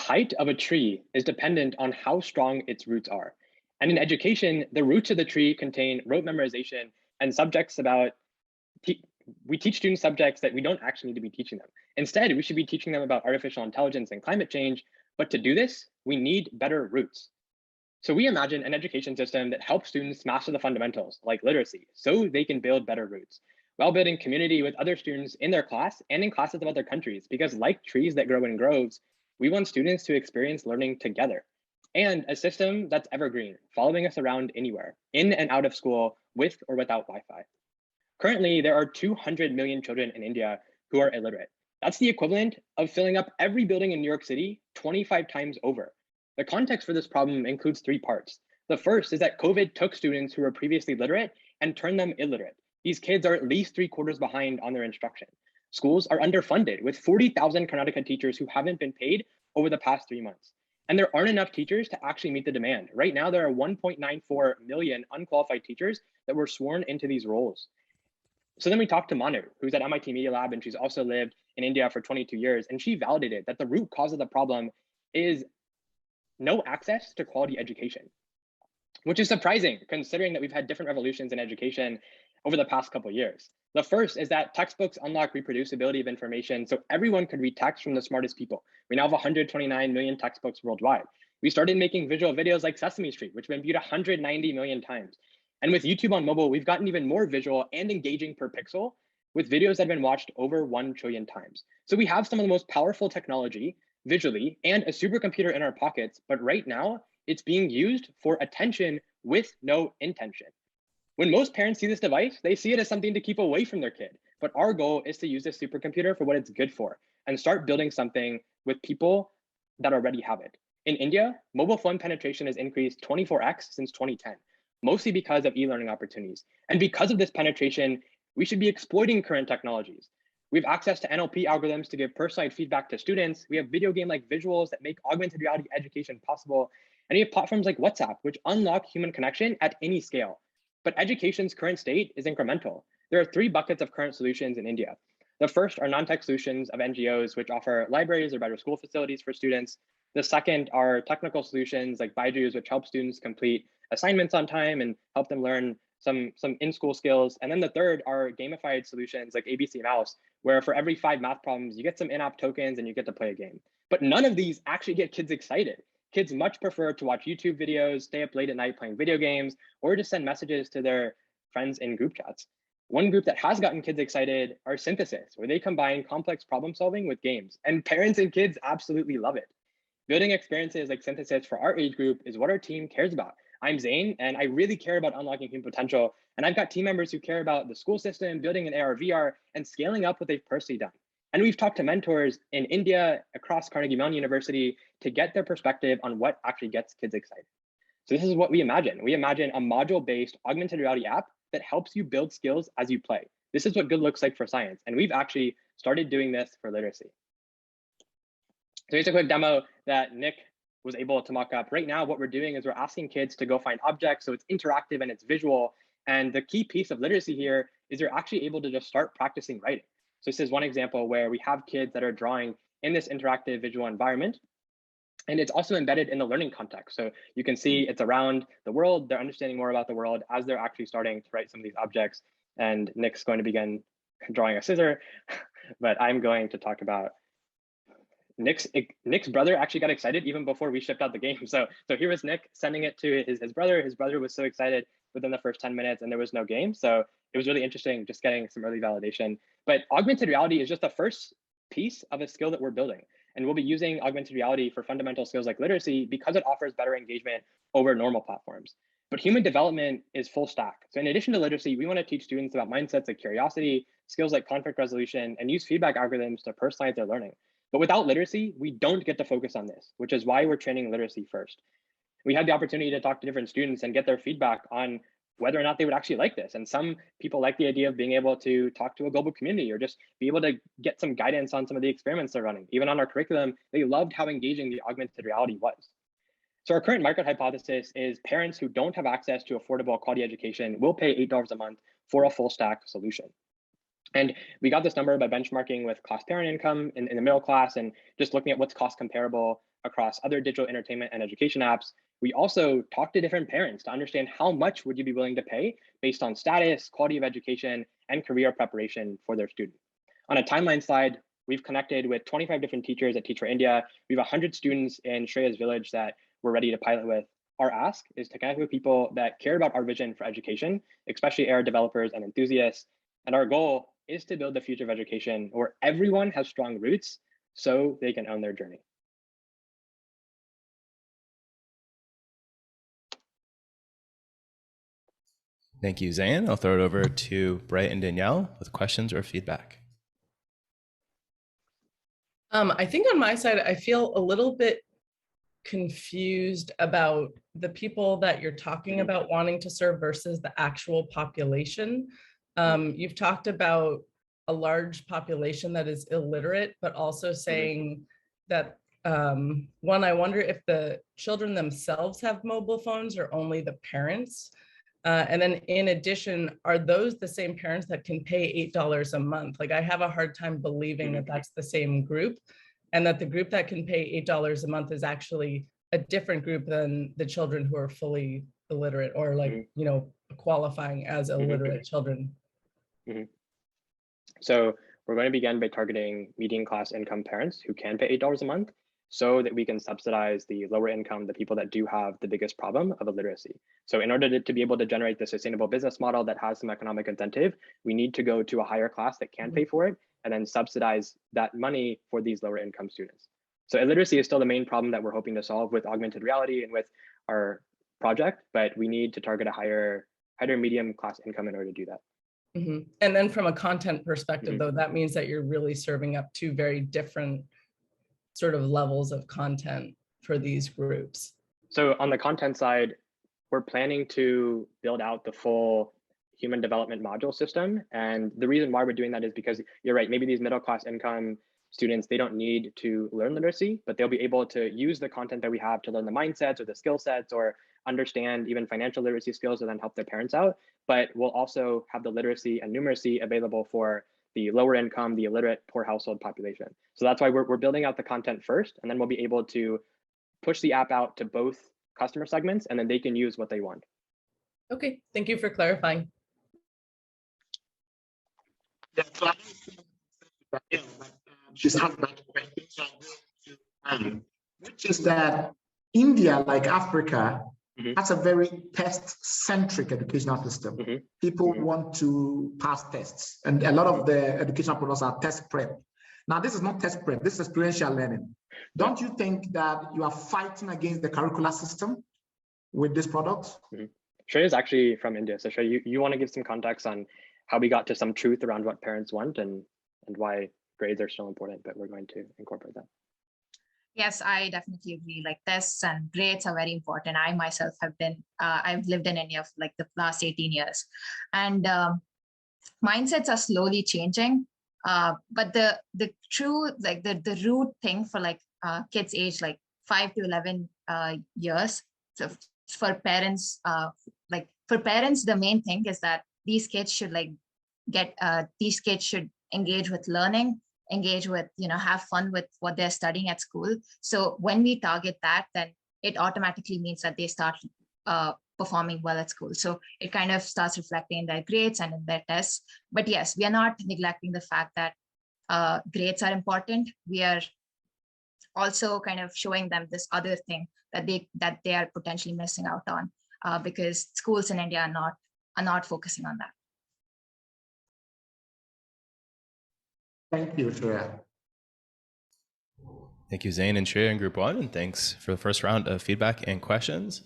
height of a tree is dependent on how strong its roots are. And in education, the roots of the tree contain rote memorization and subjects about, we teach students subjects that we don't actually need to be teaching them. Instead, we should be teaching them about artificial intelligence and climate change. But to do this, we need better roots. So we imagine an education system that helps students master the fundamentals like literacy so they can build better roots while building community with other students in their class and in classes of other countries, because like trees that grow in groves, we want students to experience learning together. And a system that's evergreen, following us around anywhere, in and out of school, with or without Wi-Fi. Currently, there are 200 million children in India who are illiterate. That's the equivalent of filling up every building in New York City 25 times over. The context for this problem includes three parts. The first is that COVID took students who were previously literate and turned them illiterate. These kids are at least 3/4 behind on their instruction. Schools are underfunded with 40,000 Karnataka teachers who haven't been paid over the past 3 months. And there aren't enough teachers to actually meet the demand. Right now, there are 1.94 million unqualified teachers that were sworn into these roles. So then we talked to Manu, who's at MIT Media Lab, and she's also lived in India for 22 years. And she validated that the root cause of the problem is no access to quality education, which is surprising considering that we've had different revolutions in education over the past couple of years. The first is that textbooks unlock reproducibility of information so everyone could read text from the smartest people. We now have 129 million textbooks worldwide. We started making visual videos like Sesame Street, which have been viewed 190 million times. And with YouTube on mobile, we've gotten even more visual and engaging per pixel with videos that have been watched over 1 trillion times. So we have some of the most powerful technology visually and a supercomputer in our pockets, but right now it's being used for attention with no intention. When most parents see this device, they see it as something to keep away from their kid. But our goal is to use this supercomputer for what it's good for and start building something with people that already have it. In India, mobile phone penetration has increased 24x since 2010, mostly because of e-learning opportunities. And because of this penetration, we should be exploiting current technologies. We have access to NLP algorithms to give personalized feedback to students. We have video game-like visuals that make augmented reality education possible. And we have platforms like WhatsApp, which unlock human connection at any scale. But education's current state is incremental. There are 3 buckets of current solutions in India. The first are non-tech solutions of NGOs, which offer libraries or better school facilities for students. The second are technical solutions like Byju's, which help students complete assignments on time and help them learn some in-school skills. And then the third are gamified solutions like ABC Mouse, where for every 5 math problems, you get some in-app tokens and you get to play a game. But none of these actually get kids excited. Kids much prefer to watch YouTube videos, stay up late at night playing video games, or just send messages to their friends in group chats. One group that has gotten kids excited are Synthesis, where they combine complex problem solving with games, and parents and kids absolutely love it. Building experiences like Synthesis for our age group is what our team cares about. I'm Zayn, and I really care about unlocking human potential, and I've got team members who care about the school system, building an AR, VR, and scaling up what they've personally done. And we've talked to mentors in India, across Carnegie Mellon University, to get their perspective on what actually gets kids excited. So this is what we imagine. We imagine a module-based augmented reality app that helps you build skills as you play. This is what good looks like for science. And we've actually started doing this for literacy. So here's a quick demo that Nick was able to mock up. Right now, what we're doing is we're asking kids to go find objects. So it's interactive and it's visual. And the key piece of literacy here is you're actually able to just start practicing writing. So this is one example where we have kids that are drawing in this interactive visual environment. And it's also embedded in the learning context. So you can see it's around the world. They're understanding more about the world as they're actually starting to write some of these objects. And Nick's going to begin drawing a scissor, but I'm going to talk about Nick's brother actually got excited even before we shipped out the game. So here was Nick sending it to his brother. His brother was so excited within the first 10 minutes and there was no game. So it was really interesting just getting some early validation. But augmented reality is just the first piece of a skill that we're building. And we'll be using augmented reality for fundamental skills like literacy because it offers better engagement over normal platforms. But human development is full stack. So in addition to literacy, we want to teach students about mindsets like curiosity, skills like conflict resolution, and use feedback algorithms to personalize their learning. But without literacy, we don't get to focus on this, which is why we're training literacy first. We had the opportunity to talk to different students and get their feedback on whether or not they would actually like this. And some people like the idea of being able to talk to a global community or just be able to get some guidance on some of the experiments they're running. Even on our curriculum, they loved how engaging the augmented reality was. So our current market hypothesis is parents who don't have access to affordable quality education will pay $8 a month for a full stack solution. And we got this number by benchmarking with class parent income in the middle class and just looking at what's cost comparable across other digital entertainment and education apps. We also talk to different parents to understand how much would you be willing to pay based on status, quality of education, and career preparation for their student. On a timeline slide, we've connected with 25 different teachers at Teach for India. We have 100 students in Shreya's village that we're ready to pilot with. Our ask is to connect with people that care about our vision for education, especially AI developers and enthusiasts. And our goal is to build the future of education where everyone has strong roots so they can own their journey. Thank you, Zayn. I'll throw it over to Bright and Danielle with questions or feedback. I think on my side, I feel a little bit confused about the people that you're talking about wanting to serve versus the actual population. You've talked about a large population that is illiterate, but also saying that, one, I wonder if the children themselves have mobile phones or only the parents. And then in addition, are those the same parents that can pay $8 a month? Like I have a hard time believing that that's the same group and that the group that can pay $8 a month is actually a different group than the children who are fully illiterate or like, you know, qualifying as illiterate children. So we're going to begin by targeting median class income parents who can pay $8 a month so that we can subsidize the lower income, the people that do have the biggest problem of illiteracy. So in order to be able to generate the sustainable business model that has some economic incentive, we need to go to a higher class that can pay for it and then subsidize that money for these lower income students. So illiteracy is still the main problem that we're hoping to solve with augmented reality and with our project, but we need to target a higher medium class income in order to do that. And then from a content perspective, though, that means that you're really serving up two very different sort of levels of content for these groups. So on the content side, we're planning to build out the full human development module system. And the reason why we're doing that is because you're right, maybe these middle class income students, they don't need to learn literacy, but they'll be able to use the content that we have to learn the mindsets or the skill sets or understand even financial literacy skills and then help their parents out. But we'll also have the literacy and numeracy available for the lower income, the illiterate, poor household population. So that's why we're building out the content first, and then we'll be able to push the app out to both customer segments, and then they can use what they want. Okay, thank you for clarifying. Yeah, so she's asked that question, which is that India, like Africa, has a very test-centric educational system. People want to pass tests, and a lot of the educational products are test prep. Now, this is not test prep, this is experiential learning. Don't you think that you are fighting against the curricular system with this product? Shreya is actually from India. So Shreya, you want to give some context on how we got to some truth around what parents want and why grades are so important, but we're going to incorporate that. Yes, I definitely agree. Like tests and grades are very important. I myself have been, I've lived in India for like the last 18 years. And mindsets are slowly changing. But the true, like the root thing for like kids age like 5 to 11 years, so for parents, the main thing is that these kids should like these kids should engage with learning, engage with, have fun with what they're studying at school. So when we target that, then it automatically means that they start performing well at school. So it kind of starts reflecting in their grades and in their tests. But yes, we are not neglecting the fact that grades are important. We are also kind of showing them this other thing that they are potentially missing out on because schools in India are not focusing on that. Thank you, Shreya. Thank you, Zayn and Shreya in Group 1, and thanks for the first round of feedback and questions.